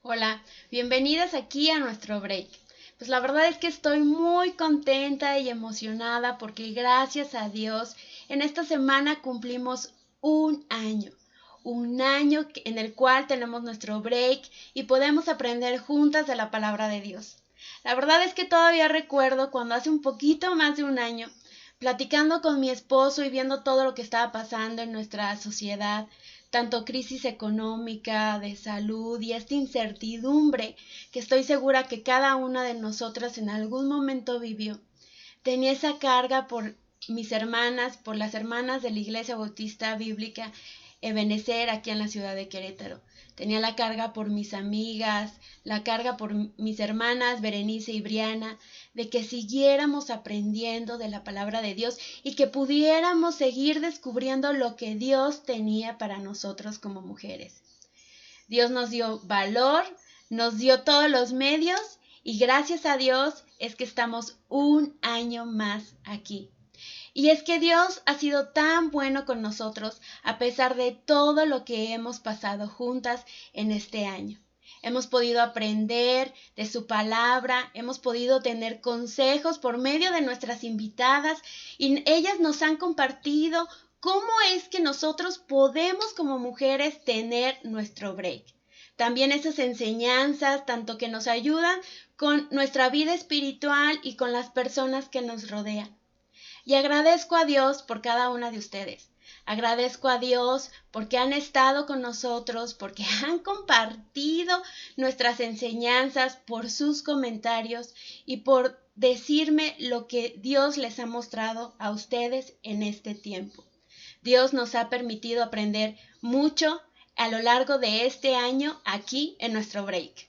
Hola, bienvenidas aquí a nuestro break. Pues la verdad es que estoy muy contenta y emocionada porque gracias a Dios en esta semana cumplimos un año en el cual tenemos nuestro break y podemos aprender juntas de la palabra de Dios. La verdad es que todavía recuerdo cuando hace un poquito más de un año, platicando con mi esposo y viendo todo lo que estaba pasando en nuestra sociedad, tanto crisis económica, de salud y esta incertidumbre que estoy segura que cada una de nosotras en algún momento vivió. Tenía esa carga por mis hermanas, por las hermanas de la Iglesia Bautista Bíblica Ebenecer aquí en la ciudad de Querétaro. Tenía la carga por mis amigas, la carga por mis hermanas Berenice y Briana, de que siguiéramos aprendiendo de la palabra de Dios y que pudiéramos seguir descubriendo lo que Dios tenía para nosotros como mujeres. Dios nos dio valor, nos dio todos los medios y gracias a Dios es que estamos un año más aquí. Y es que Dios ha sido tan bueno con nosotros a pesar de todo lo que hemos pasado juntas en este año. Hemos podido aprender de su palabra, hemos podido tener consejos por medio de nuestras invitadas y ellas nos han compartido cómo es que nosotros podemos como mujeres tener nuestro break. También esas enseñanzas, tanto que nos ayudan con nuestra vida espiritual y con las personas que nos rodean. Y agradezco a Dios por cada una de ustedes. Agradezco a Dios porque han estado con nosotros, porque han compartido nuestras enseñanzas, por sus comentarios y por decirme lo que Dios les ha mostrado a ustedes en este tiempo. Dios nos ha permitido aprender mucho a lo largo de este año aquí en nuestro break.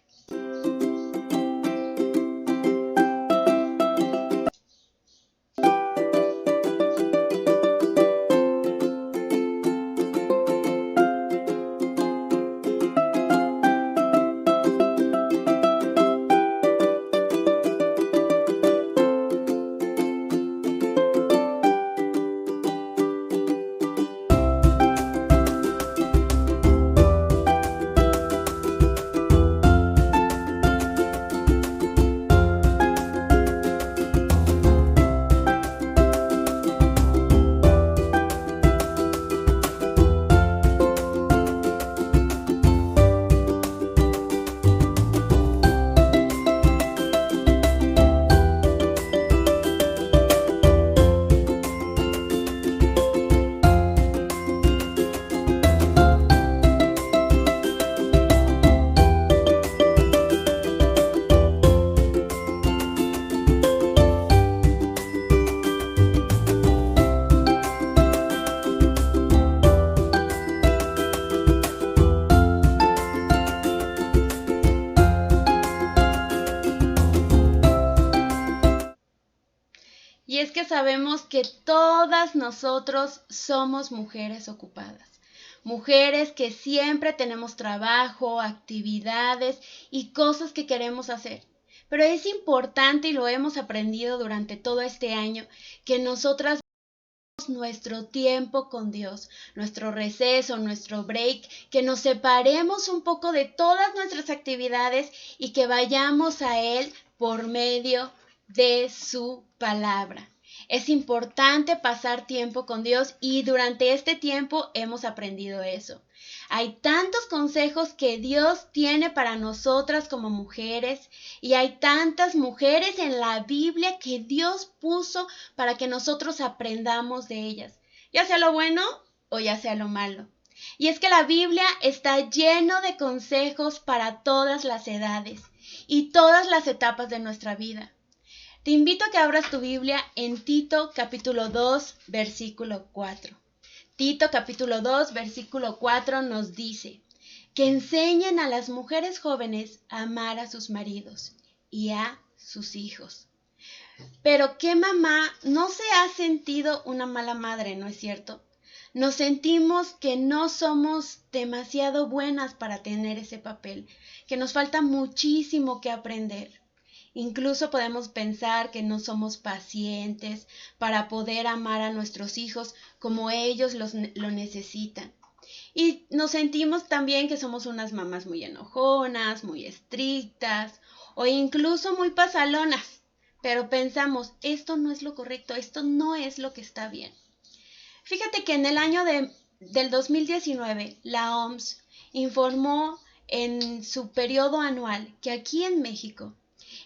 Y es que sabemos que todas nosotros somos mujeres ocupadas, mujeres que siempre tenemos trabajo, actividades y cosas que queremos hacer. Pero es importante, y lo hemos aprendido durante todo este año, que nosotras nuestro tiempo con Dios, nuestro receso, nuestro break, que nos separemos un poco de todas nuestras actividades y que vayamos a Él por medio de su palabra. Es importante pasar tiempo con Dios y durante este tiempo hemos aprendido eso. Hay tantos consejos que Dios tiene para nosotras como mujeres y hay tantas mujeres en la Biblia que Dios puso para que nosotros aprendamos de ellas, ya sea lo bueno o ya sea lo malo. Y es que la Biblia está lleno de consejos para todas las edades y todas las etapas de nuestra vida. Te invito a que abras tu Biblia en Tito capítulo 2, versículo 4. Tito capítulo 2, versículo 4 nos dice que enseñen a las mujeres jóvenes a amar a sus maridos y a sus hijos. Pero ¿qué mamá no se ha sentido una mala madre, no es cierto? Nos sentimos que no somos demasiado buenas para tener ese papel, que nos falta muchísimo que aprender. Incluso podemos pensar que no somos pacientes para poder amar a nuestros hijos como ellos lo necesitan. Y nos sentimos también que somos unas mamás muy enojonas, muy estrictas o incluso muy pasalonas. Pero pensamos, esto no es lo correcto, esto no es lo que está bien. Fíjate que en el año del 2019, la OMS informó en su periodo anual que aquí en México,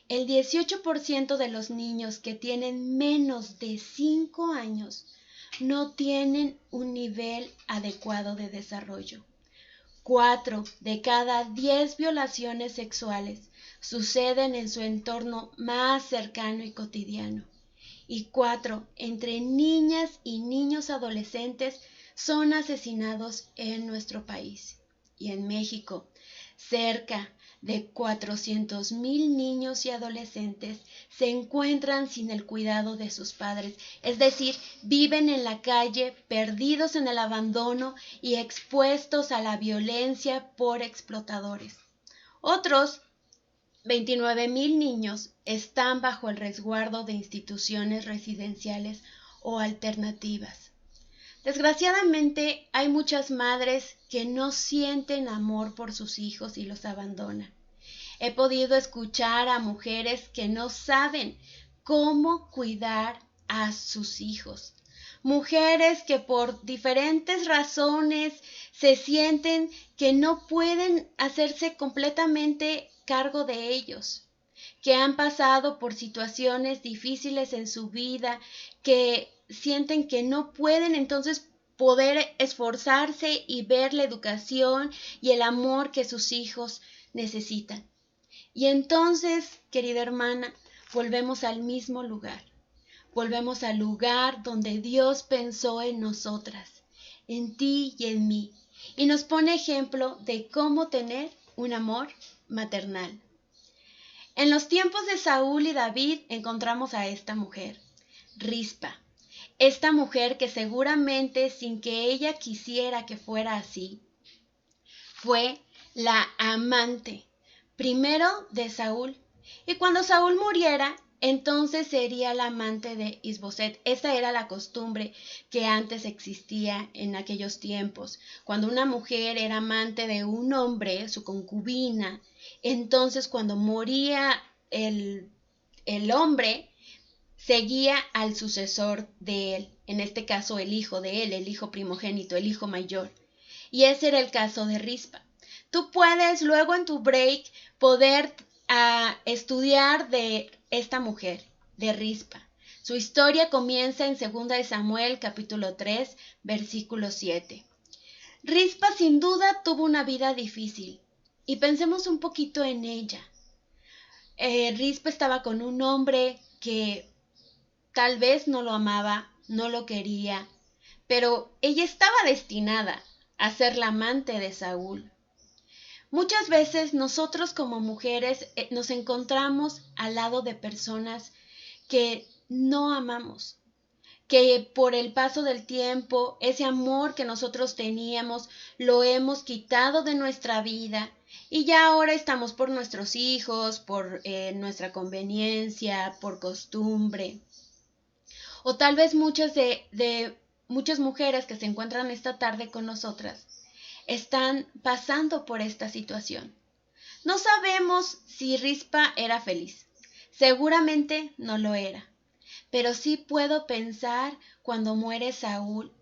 el 18% de los niños que tienen menos de 5 años no tienen un nivel adecuado de desarrollo. 4 de cada 10 violaciones sexuales suceden en su entorno más cercano y cotidiano. Y 4 entre niñas y niños adolescentes son asesinados en nuestro país. Y en México, cerca de 400,000 niños y adolescentes se encuentran sin el cuidado de sus padres, es decir, viven en la calle, perdidos en el abandono y expuestos a la violencia por explotadores. Otros 29,000 niños están bajo el resguardo de instituciones residenciales o alternativas. Desgraciadamente, hay muchas madres que no sienten amor por sus hijos y los abandonan. He podido escuchar a mujeres que no saben cómo cuidar a sus hijos. Mujeres que por diferentes razones se sienten que no pueden hacerse completamente cargo de ellos, que han pasado por situaciones difíciles en su vida, que sienten que no pueden entonces poder esforzarse y ver la educación y el amor que sus hijos necesitan. Y entonces, querida hermana, volvemos al mismo lugar. Volvemos al lugar donde Dios pensó en nosotras, en ti y en mí, y nos pone ejemplo de cómo tener un amor maternal. En los tiempos de Saúl y David encontramos a esta mujer, Rispa. Esta mujer que seguramente sin que ella quisiera que fuera así, fue la amante, primero de Saúl. Y cuando Saúl muriera, entonces sería la amante de Isboset. Esa era la costumbre que antes existía en aquellos tiempos. Cuando una mujer era amante de un hombre, su concubina, entonces cuando moría el hombre, seguía al sucesor de él, en este caso el hijo de él, el hijo primogénito, el hijo mayor. Y ese era el caso de Rispa. Tú puedes luego en tu break poder estudiar de esta mujer, de Rispa. Su historia comienza en 2 de Samuel capítulo 3, versículo 7. Rispa sin duda tuvo una vida difícil y pensemos un poquito en ella. Rispa estaba con un hombre que tal vez no lo amaba, no lo quería, pero ella estaba destinada a ser la amante de Saúl. Muchas veces nosotros como mujeres nos encontramos al lado de personas que no amamos, que por el paso del tiempo, ese amor que nosotros teníamos, lo hemos quitado de nuestra vida y ya ahora estamos por nuestros hijos, por nuestra conveniencia, por costumbre. O tal vez muchas mujeres que se encuentran esta tarde con nosotras están pasando por esta situación. No sabemos si Rispa era feliz. Seguramente no lo era. Pero sí puedo pensar cuando muere Saúl,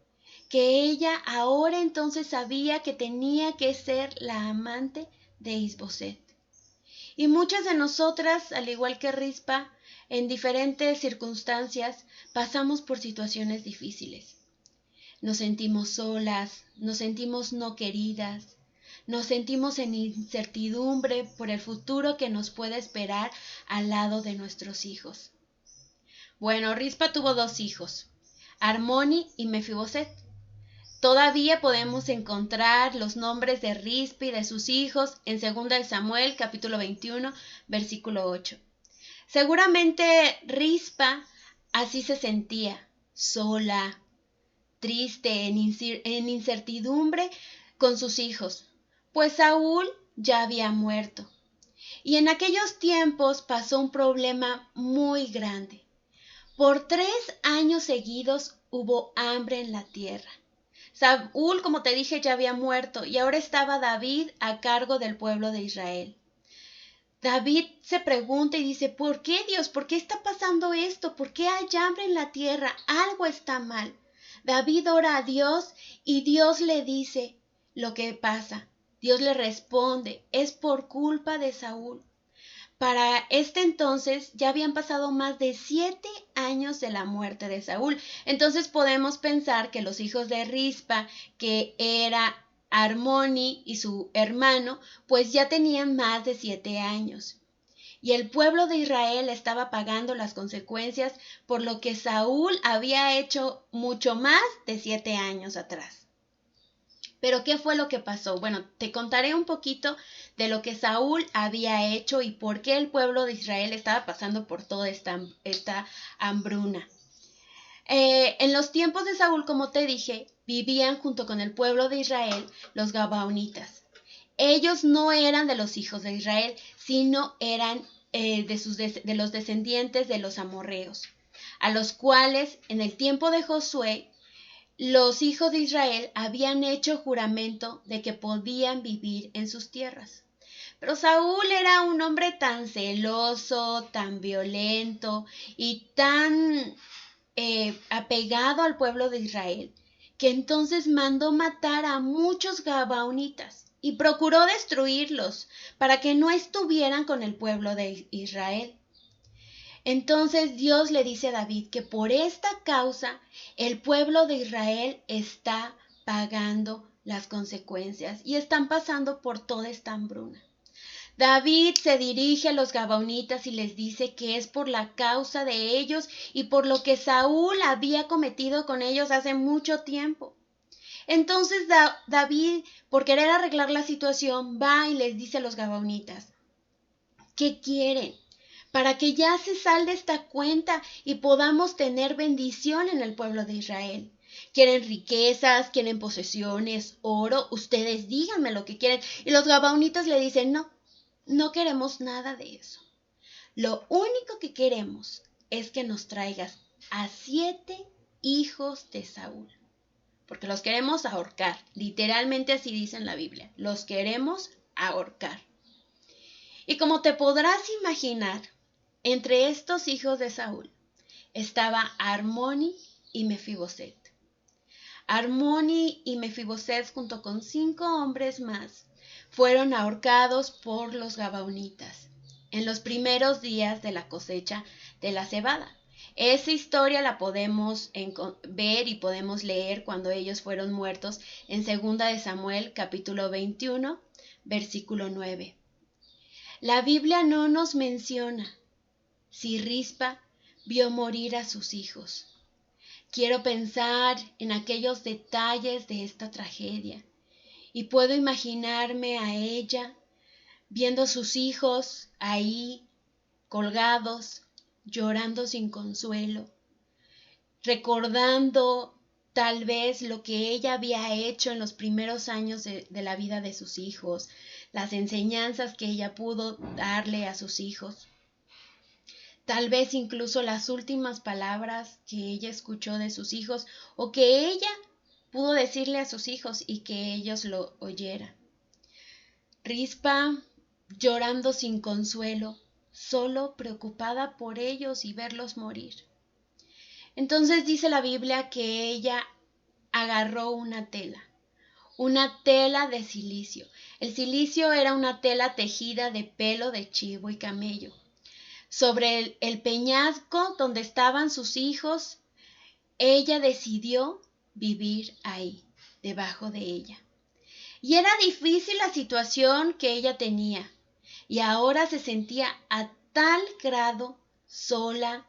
que ella ahora entonces sabía que tenía que ser la amante de Isboset. Y muchas de nosotras, al igual que Rispa, en diferentes circunstancias pasamos por situaciones difíciles. Nos sentimos solas, nos sentimos no queridas, nos sentimos en incertidumbre por el futuro que nos puede esperar al lado de nuestros hijos. Bueno, Rispa tuvo 2 hijos, Armoni y Mefiboset. Todavía podemos encontrar los nombres de Rispa y de sus hijos en 2 de Samuel, capítulo 21, versículo 8. Seguramente Rispa así se sentía, sola, triste, en incertidumbre con sus hijos, pues Saúl ya había muerto. Y en aquellos tiempos pasó un problema muy grande. Por 3 años seguidos hubo hambre en la tierra. Saúl, como te dije, ya había muerto y ahora estaba David a cargo del pueblo de Israel. David se pregunta y dice, ¿por qué Dios? ¿Por qué está pasando esto? ¿Por qué hay hambre en la tierra? Algo está mal. David ora a Dios y Dios le dice lo que pasa. Dios le responde, es por culpa de Saúl. Para este entonces ya habían pasado más de 7 años de la muerte de Saúl. Entonces podemos pensar que los hijos de Rispa, que era Armoni y su hermano, pues ya tenían más de 7 años. Y el pueblo de Israel estaba pagando las consecuencias por lo que Saúl había hecho mucho más de 7 años atrás. Pero ¿qué fue lo que pasó? Bueno, te contaré un poquito de lo que Saúl había hecho y por qué el pueblo de Israel estaba pasando por toda esta hambruna. En los tiempos de Saúl, como te dije, vivían junto con el pueblo de Israel los Gabaonitas. Ellos no eran de los hijos de Israel, sino eran de los descendientes de los amorreos, a los cuales en el tiempo de Josué los hijos de Israel habían hecho juramento de que podían vivir en sus tierras. Pero Saúl era un hombre tan celoso, tan violento y tan apegado al pueblo de Israel, que entonces mandó matar a muchos gabaonitas y procuró destruirlos para que no estuvieran con el pueblo de Israel. Entonces Dios le dice a David que por esta causa el pueblo de Israel está pagando las consecuencias y están pasando por toda esta hambruna. David se dirige a los gabaonitas y les dice que es por la causa de ellos y por lo que Saúl había cometido con ellos hace mucho tiempo. Entonces David, por querer arreglar la situación, va y les dice a los gabaonitas, ¿qué quieren? Para que ya se salde esta cuenta y podamos tener bendición en el pueblo de Israel. ¿Quieren riquezas? ¿Quieren posesiones? ¿Oro? Ustedes díganme lo que quieren. Y los gabaonitas le dicen, no queremos nada de eso. Lo único que queremos es que nos traigas a 7 hijos de Saúl. Porque los queremos ahorcar. Literalmente así dice en la Biblia. Los queremos ahorcar. Y como te podrás imaginar, entre estos hijos de Saúl estaba Armoni y Mefiboset. Armoni y Mefiboset, junto con 5 hombres más, fueron ahorcados por los gabaonitas en los primeros días de la cosecha de la cebada. Esa historia la podemos ver y podemos leer cuando ellos fueron muertos en 2 de Samuel, capítulo 21, versículo 9. La Biblia no nos menciona si Rispa vio morir a sus hijos. Quiero pensar en aquellos detalles de esta tragedia y puedo imaginarme a ella viendo a sus hijos ahí colgados, llorando sin consuelo, recordando tal vez lo que ella había hecho en los primeros años de la vida de sus hijos, las enseñanzas que ella pudo darle a sus hijos. Tal vez incluso las últimas palabras que ella escuchó de sus hijos o que ella pudo decirle a sus hijos y que ellos lo oyeran. Rispa llorando sin consuelo, solo preocupada por ellos y verlos morir. Entonces dice la Biblia que ella agarró una tela de cilicio. El cilicio era una tela tejida de pelo de chivo y camello. Sobre el peñasco donde estaban sus hijos, ella decidió vivir ahí, debajo de ella. Y era difícil la situación que ella tenía, y ahora se sentía a tal grado sola,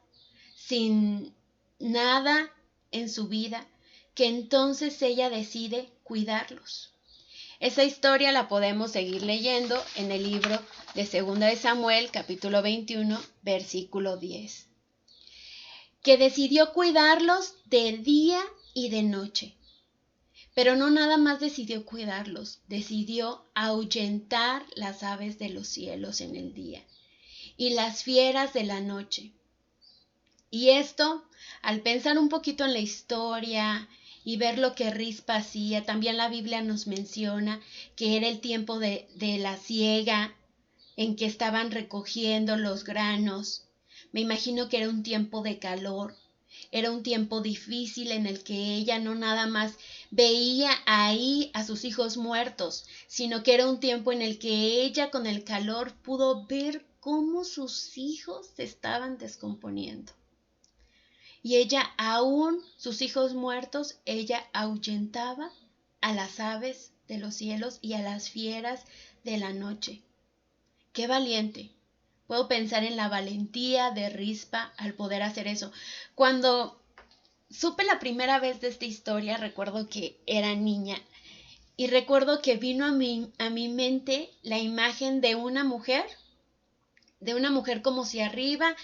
sin nada en su vida, que entonces ella decide cuidarlos. Esa historia la podemos seguir leyendo en el libro de 2 de Samuel, capítulo 21, versículo 10. Que decidió cuidarlos de día y de noche. Pero no nada más decidió cuidarlos, decidió ahuyentar las aves de los cielos en el día y las fieras de la noche. Y esto, al pensar un poquito en la historia y ver lo que Rispa hacía. También la Biblia nos menciona que era el tiempo de la siega, en que estaban recogiendo los granos. Me imagino que era un tiempo de calor, era un tiempo difícil en el que ella no nada más veía ahí a sus hijos muertos, sino que era un tiempo en el que ella con el calor pudo ver cómo sus hijos se estaban descomponiendo. Y ella, aún sus hijos muertos, ella ahuyentaba a las aves de los cielos y a las fieras de la noche. ¡Qué valiente! Puedo pensar en la valentía de Rispa al poder hacer eso. Cuando supe la primera vez de esta historia, recuerdo que era niña y recuerdo que vino a mi mente la imagen de una mujer como si arriba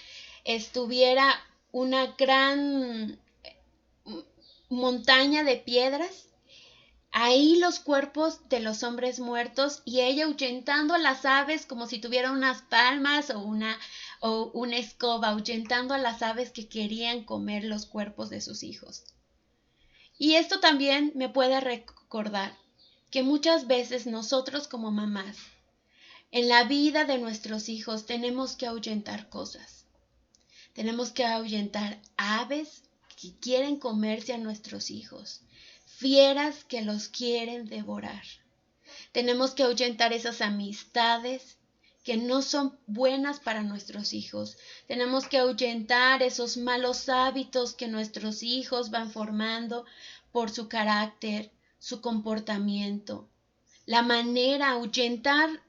estuviera una gran montaña de piedras, ahí los cuerpos de los hombres muertos y ella ahuyentando a las aves como si tuviera unas palmas o una escoba, ahuyentando a las aves que querían comer los cuerpos de sus hijos. Y esto también me puede recordar que muchas veces nosotros como mamás, en la vida de nuestros hijos tenemos que ahuyentar cosas. Tenemos que ahuyentar aves que quieren comerse a nuestros hijos, fieras que los quieren devorar. Tenemos que ahuyentar esas amistades que no son buenas para nuestros hijos. Tenemos que ahuyentar esos malos hábitos que nuestros hijos van formando por su carácter, su comportamiento, la manera, ahuyentar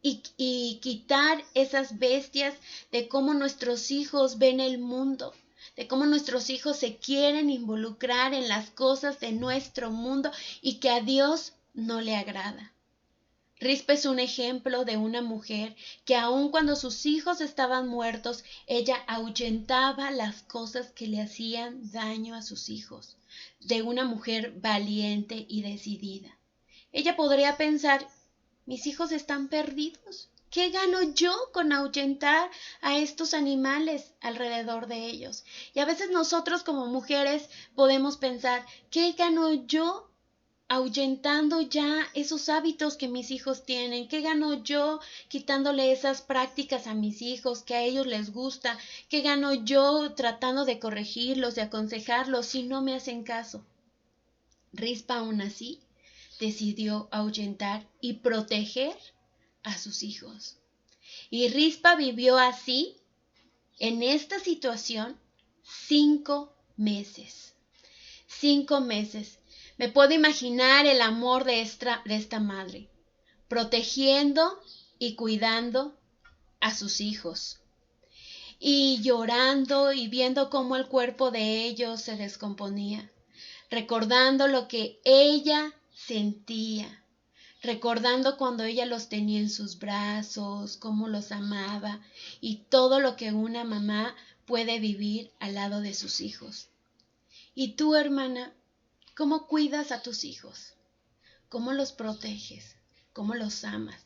y quitar esas bestias de cómo nuestros hijos ven el mundo, de cómo nuestros hijos se quieren involucrar en las cosas de nuestro mundo y que a Dios no le agrada. Rispa es un ejemplo de una mujer que aun cuando sus hijos estaban muertos, ella ahuyentaba las cosas que le hacían daño a sus hijos, de una mujer valiente y decidida. Ella podría pensar, mis hijos están perdidos. ¿Qué gano yo con ahuyentar a estos animales alrededor de ellos? Y a veces nosotros como mujeres podemos pensar, ¿qué gano yo ahuyentando ya esos hábitos que mis hijos tienen? ¿Qué gano yo quitándole esas prácticas a mis hijos que a ellos les gusta? ¿Qué gano yo tratando de corregirlos, de aconsejarlos si no me hacen caso? Rispa aún así decidió ahuyentar y proteger a sus hijos. Y Rispa vivió así, en esta situación, 5 meses. 5 meses. Me puedo imaginar el amor de esta madre, protegiendo y cuidando a sus hijos. Y llorando y viendo cómo el cuerpo de ellos se descomponía, recordando lo que ella sentía, recordando cuando ella los tenía en sus brazos, cómo los amaba y todo lo que una mamá puede vivir al lado de sus hijos. Y tú, hermana, ¿cómo cuidas a tus hijos? ¿Cómo los proteges? ¿Cómo los amas?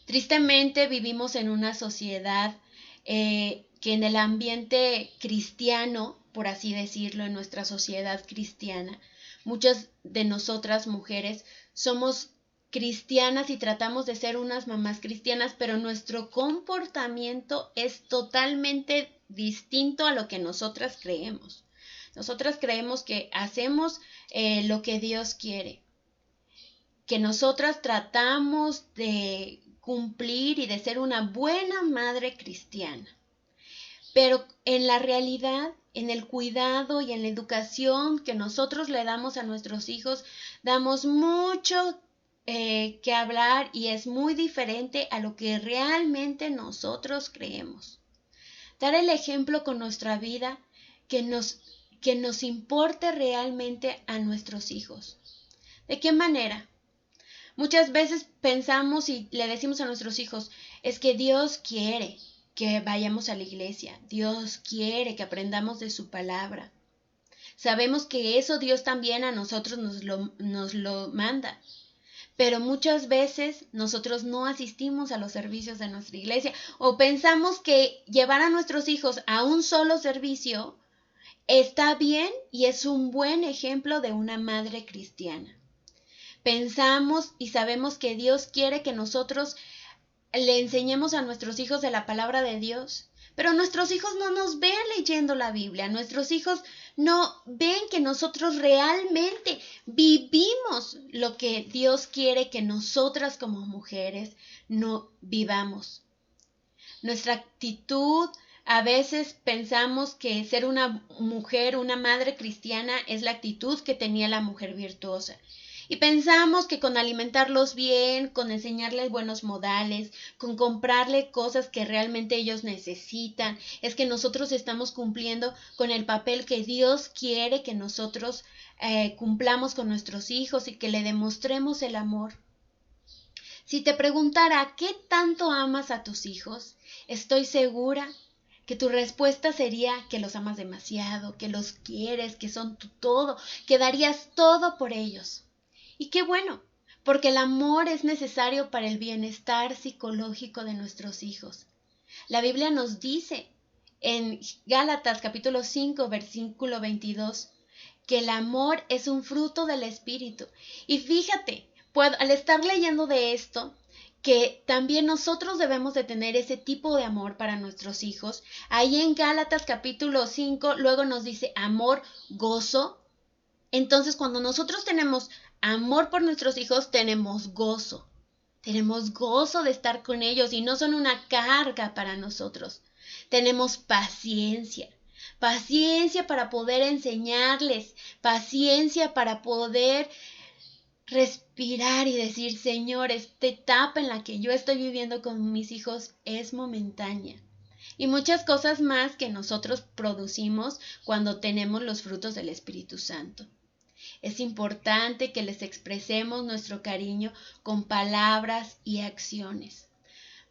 Tristemente vivimos en una sociedad que en el ambiente cristiano, por así decirlo, en nuestra sociedad cristiana, muchas de nosotras mujeres somos cristianas y tratamos de ser unas mamás cristianas, pero nuestro comportamiento es totalmente distinto a lo que nosotras creemos. Nosotras creemos que hacemos lo que Dios quiere, que nosotras tratamos de cumplir y de ser una buena madre cristiana. Pero en la realidad, en el cuidado y en la educación que nosotros le damos a nuestros hijos, damos mucho que hablar y es muy diferente a lo que realmente nosotros creemos. Dar el ejemplo con nuestra vida que nos importe realmente a nuestros hijos. ¿De qué manera? Muchas veces pensamos y le decimos a nuestros hijos, es que Dios quiere que vayamos a la iglesia, Dios quiere que aprendamos de su palabra. Sabemos que eso Dios también a nosotros nos lo manda, pero muchas veces nosotros no asistimos a los servicios de nuestra iglesia o pensamos que llevar a nuestros hijos a un solo servicio está bien y es un buen ejemplo de una madre cristiana. Pensamos y sabemos que Dios quiere que nosotros le enseñemos a nuestros hijos de la palabra de Dios, pero nuestros hijos no nos ven leyendo la Biblia, nuestros hijos no ven que nosotros realmente vivimos lo que Dios quiere que nosotras como mujeres no vivamos. Nuestra actitud, a veces pensamos que ser una mujer, una madre cristiana, es la actitud que tenía la mujer virtuosa. Y pensamos que con alimentarlos bien, con enseñarles buenos modales, con comprarle cosas que realmente ellos necesitan, es que nosotros estamos cumpliendo con el papel que Dios quiere que nosotros cumplamos con nuestros hijos y que le demostremos el amor. Si te preguntara ¿qué tanto amas a tus hijos? Estoy segura que tu respuesta sería que los amas demasiado, que los quieres, que son tu todo, que darías todo por ellos. Y qué bueno, porque el amor es necesario para el bienestar psicológico de nuestros hijos. La Biblia nos dice en Gálatas capítulo 5, versículo 22, que el amor es un fruto del Espíritu. Y fíjate, al estar leyendo de esto, que también nosotros debemos de tener ese tipo de amor para nuestros hijos. Ahí en Gálatas capítulo 5 luego nos dice amor, gozo. Entonces cuando nosotros tenemos amor por nuestros hijos, tenemos gozo. Tenemos gozo de estar con ellos y no son una carga para nosotros. Tenemos paciencia. Paciencia para poder enseñarles. Paciencia para poder respirar y decir, Señor, esta etapa en la que yo estoy viviendo con mis hijos es momentánea. Y muchas cosas más que nosotros producimos cuando tenemos los frutos del Espíritu Santo. Es importante que les expresemos nuestro cariño con palabras y acciones.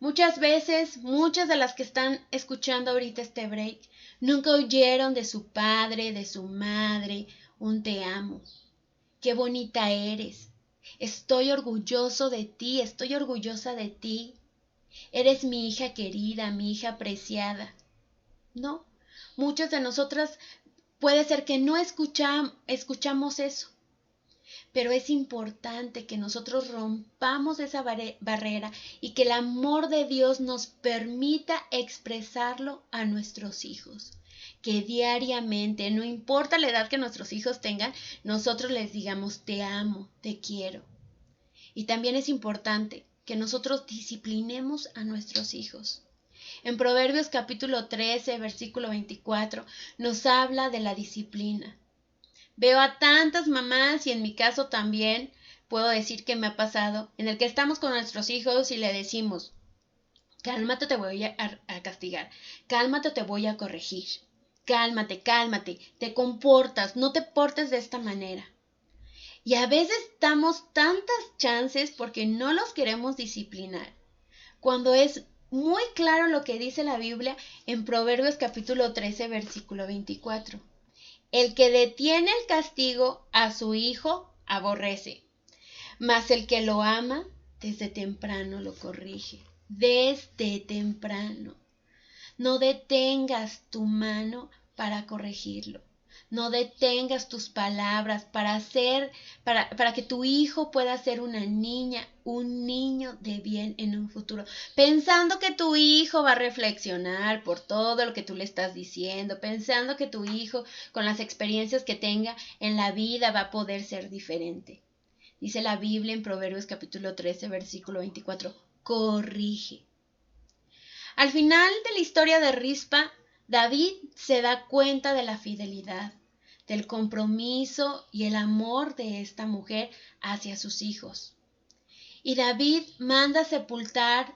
Muchas veces, muchas de las que están escuchando ahorita este break, nunca oyeron de su padre, de su madre, un te amo. Qué bonita eres. Estoy orgulloso de ti, estoy orgullosa de ti. Eres mi hija querida, mi hija preciada. No, muchas de nosotras puede ser que no escuchamos eso. Pero es importante que nosotros rompamos esa barrera y que el amor de Dios nos permita expresarlo a nuestros hijos. Que diariamente, no importa la edad que nuestros hijos tengan, nosotros les digamos te amo, te quiero. Y también es importante que nosotros disciplinemos a nuestros hijos. En Proverbios capítulo 13, versículo 24, nos habla de la disciplina. Veo a tantas mamás y en mi caso también puedo decir que me ha pasado, en el que estamos con nuestros hijos y le decimos, cálmate, te voy a castigar, cálmate, te voy a corregir, cálmate, te comportas, no te portes de esta manera. Y a veces damos tantas chances porque no los queremos disciplinar, cuando es muy claro lo que dice la Biblia en Proverbios capítulo 13, versículo 24. El que detiene el castigo a su hijo aborrece, mas el que lo ama desde temprano lo corrige. Desde temprano. No detengas tu mano para corregirlo. No detengas tus palabras para que tu hijo pueda ser una niña, un niño de bien en un futuro. Pensando que tu hijo va a reflexionar por todo lo que tú le estás diciendo, pensando que tu hijo, con las experiencias que tenga en la vida, va a poder ser diferente. Dice la Biblia en Proverbios capítulo 13, versículo 24, corrige. Al final de la historia de Rispa, David se da cuenta de la fidelidad, del compromiso y el amor de esta mujer hacia sus hijos. Y David manda sepultar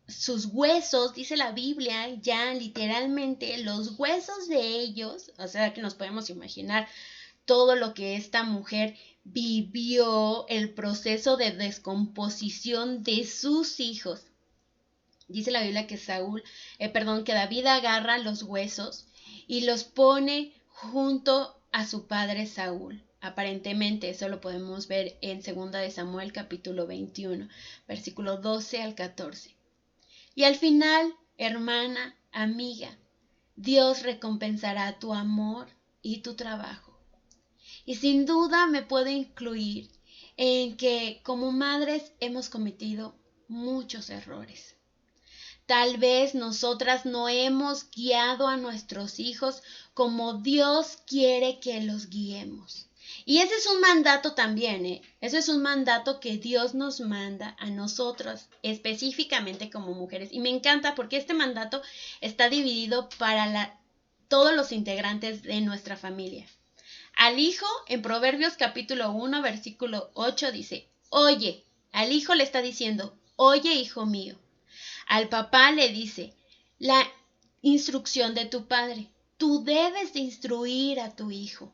sus huesos, dice la Biblia, ya literalmente los huesos de ellos, o sea que nos podemos imaginar todo lo que esta mujer vivió, el proceso de descomposición de sus hijos. Dice la Biblia que que David agarra los huesos y los pone junto a su padre Saúl. Aparentemente eso lo podemos ver en 2 de Samuel capítulo 21, versículo 12 al 14. Y al final, hermana, amiga, Dios recompensará tu amor y tu trabajo. Y sin duda me puedo incluir en que como madres hemos cometido muchos errores. Tal vez nosotras no hemos guiado a nuestros hijos como Dios quiere que los guiemos. Y ese es un mandato también, ¿eh? Ese es un mandato que Dios nos manda a nosotros, específicamente como mujeres. Y me encanta porque este mandato está dividido para todos los integrantes de nuestra familia. Al hijo, en Proverbios capítulo 1, versículo 8 dice, oye, al hijo le está diciendo, oye, hijo mío. Al papá le dice, la instrucción de tu padre. Tú debes de instruir a tu hijo.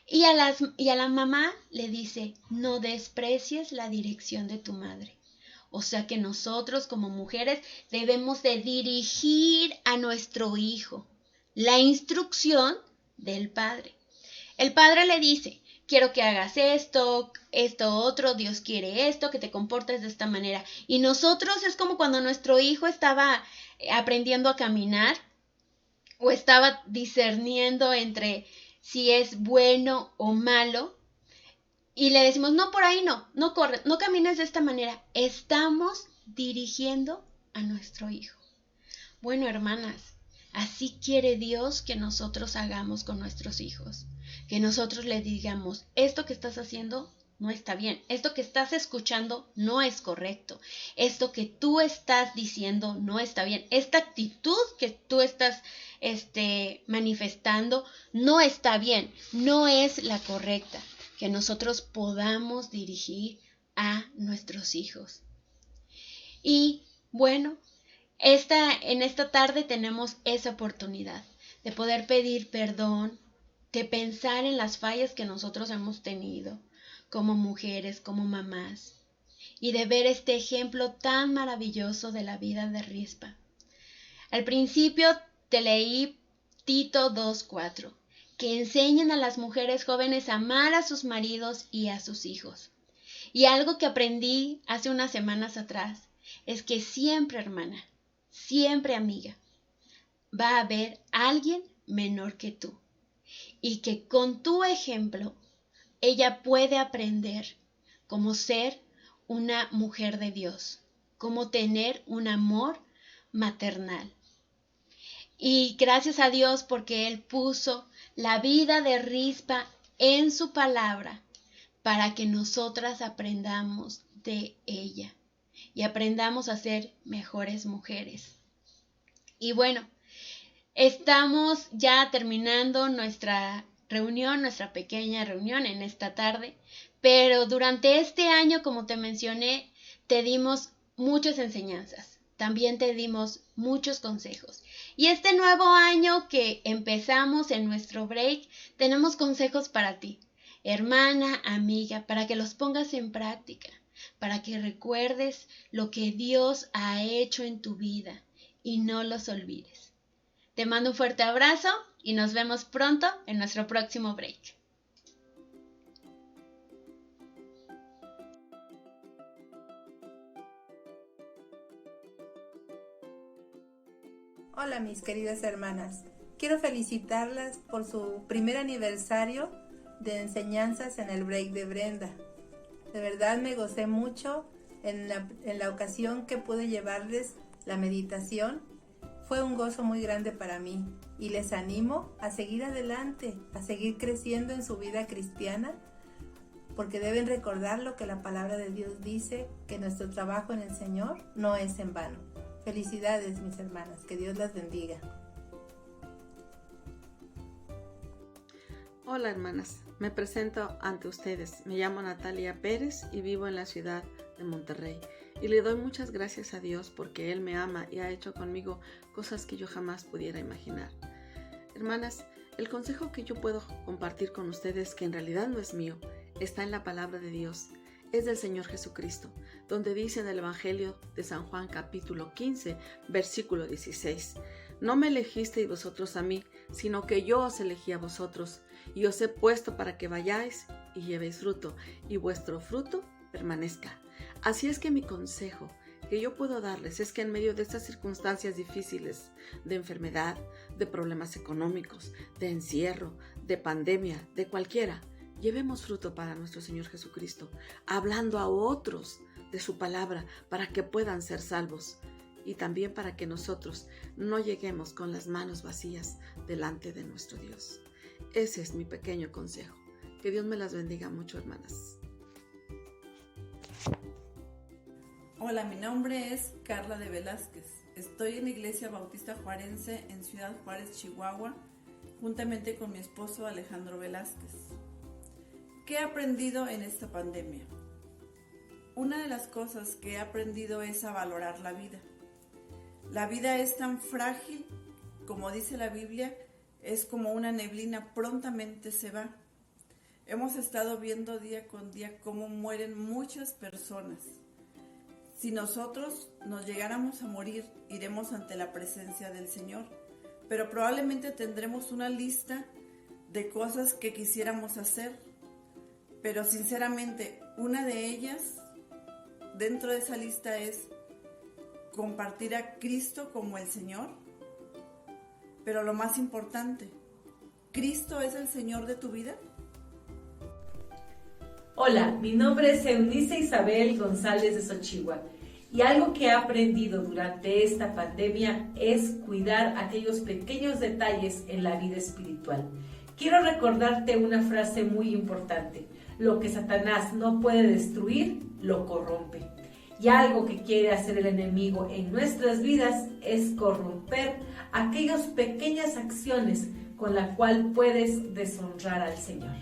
Y a la mamá le dice, no desprecies la dirección de tu madre. O sea que nosotros como mujeres debemos de dirigir a nuestro hijo la instrucción del padre. El padre le dice, quiero que hagas esto, esto otro, Dios quiere esto, que te comportes de esta manera. Y nosotros es como cuando nuestro hijo estaba aprendiendo a caminar o estaba discerniendo entre si es bueno o malo. Y le decimos, no, por ahí no corres, no camines de esta manera. Estamos dirigiendo a nuestro hijo. Bueno, hermanas, así quiere Dios que nosotros hagamos con nuestros hijos. Que nosotros le digamos, esto que estás haciendo no está bien, esto que estás escuchando no es correcto, esto que tú estás diciendo no está bien, esta actitud que tú estás manifestando no está bien, no es la correcta. Que nosotros podamos dirigir a nuestros hijos. Y bueno, en esta tarde tenemos esa oportunidad de poder pedir perdón, de pensar en las fallas que nosotros hemos tenido como mujeres, como mamás, y de ver este ejemplo tan maravilloso de la vida de Rispa. Al principio te leí Tito 2:4, que enseñan a las mujeres jóvenes a amar a sus maridos y a sus hijos. Y algo que aprendí hace unas semanas atrás es que siempre, hermana, siempre, amiga, va a haber alguien menor que tú. Y que con tu ejemplo, ella puede aprender cómo ser una mujer de Dios, cómo tener un amor maternal. Y gracias a Dios porque Él puso la vida de Rispa en su palabra para que nosotras aprendamos de ella y aprendamos a ser mejores mujeres. Y bueno, estamos ya terminando nuestra reunión, nuestra pequeña reunión en esta tarde, pero durante este año, como te mencioné, te dimos muchas enseñanzas, también te dimos muchos consejos. Y este nuevo año que empezamos en nuestro break, tenemos consejos para ti, hermana, amiga, para que los pongas en práctica, para que recuerdes lo que Dios ha hecho en tu vida y no los olvides. Te mando un fuerte abrazo y nos vemos pronto en nuestro próximo break. Hola mis queridas hermanas, quiero felicitarlas por su primer aniversario de enseñanzas en el break de Brenda. De verdad me gocé mucho en la ocasión que pude llevarles la meditación. Fue un gozo muy grande para mí y les animo a seguir adelante, a seguir creciendo en su vida cristiana, porque deben recordar lo que la palabra de Dios dice, que nuestro trabajo en el Señor no es en vano. Felicidades, mis hermanas, que Dios las bendiga. Hola hermanas, me presento ante ustedes. Me llamo Natalia Pérez y vivo en la ciudad de Monterrey. Y le doy muchas gracias a Dios porque Él me ama y ha hecho conmigo cosas que yo jamás pudiera imaginar. Hermanas, el consejo que yo puedo compartir con ustedes, que en realidad no es mío, está en la palabra de Dios. Es del Señor Jesucristo, donde dice en el Evangelio de San Juan capítulo 15, versículo 16. No me elegisteis vosotros a mí, sino que yo os elegí a vosotros, y os he puesto para que vayáis y llevéis fruto, y vuestro fruto permanezca. Así es que mi consejo que yo puedo darles es que en medio de estas circunstancias difíciles, de enfermedad, de problemas económicos, de encierro, de pandemia, de cualquiera, llevemos fruto para nuestro Señor Jesucristo, hablando a otros de su palabra para que puedan ser salvos y también para que nosotros no lleguemos con las manos vacías delante de nuestro Dios. Ese es mi pequeño consejo. Que Dios me las bendiga mucho, hermanas. Hola, mi nombre es Carla de Velázquez. Estoy en la Iglesia Bautista Juarense en Ciudad Juárez, Chihuahua, juntamente con mi esposo Alejandro Velázquez. ¿Qué he aprendido en esta pandemia? Una de las cosas que he aprendido es a valorar la vida. La vida es tan frágil, como dice la Biblia, es como una neblina, prontamente se va. Hemos estado viendo día con día cómo mueren muchas personas. Si nosotros nos llegáramos a morir, iremos ante la presencia del Señor, pero probablemente tendremos una lista de cosas que quisiéramos hacer, pero sinceramente una de ellas dentro de esa lista es compartir a Cristo como el Señor, pero lo más importante, ¿Cristo es el Señor de tu vida? Hola, mi nombre es Eunice Isabel González de Xochihua y algo que he aprendido durante esta pandemia es cuidar aquellos pequeños detalles en la vida espiritual. Quiero recordarte una frase muy importante: lo que Satanás no puede destruir, lo corrompe. Y algo que quiere hacer el enemigo en nuestras vidas es corromper aquellas pequeñas acciones con las cuales puedes deshonrar al Señor.